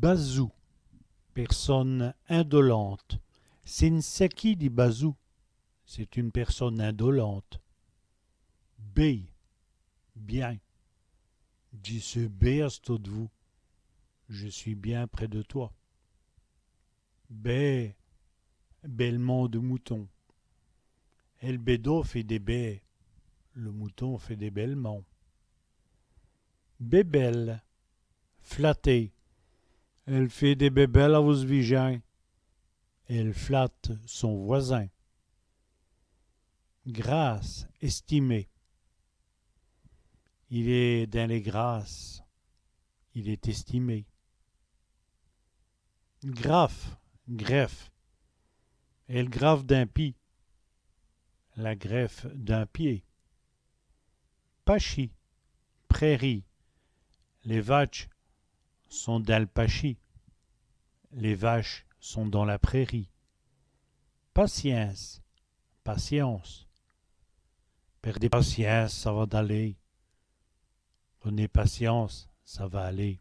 Bazou, personne indolente. Sinseki dit Bazou, c'est une personne indolente. B, bien. Dis ce B à ce de vous. Je suis bien près de toi. B, bêlement de mouton. El bédo fait des baies. Le mouton fait des bêlements. Bébelle, flatter. Elle fait des bébelles à vos vigins. Elle flatte son voisin. Grâce, estimé. Il est dans les grâces. Il est estimé. Graffe, greffe. Elle graffe d'un pis. La greffe d'un pied. Pachi, prairie. Les vaches sont dans le pachi. Les vaches sont dans la prairie. Patience, patience. Perdez patience, ça va d'aller. Prenez patience, ça va aller.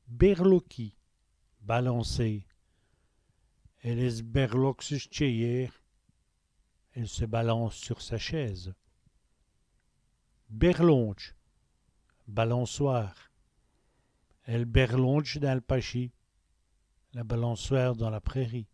Berloki, balancer. Elle se berloque sur chair. Elle se balance sur sa chaise. Berlonge, balançoire. Elle berlonge dans le pachi. La balançoire dans la prairie.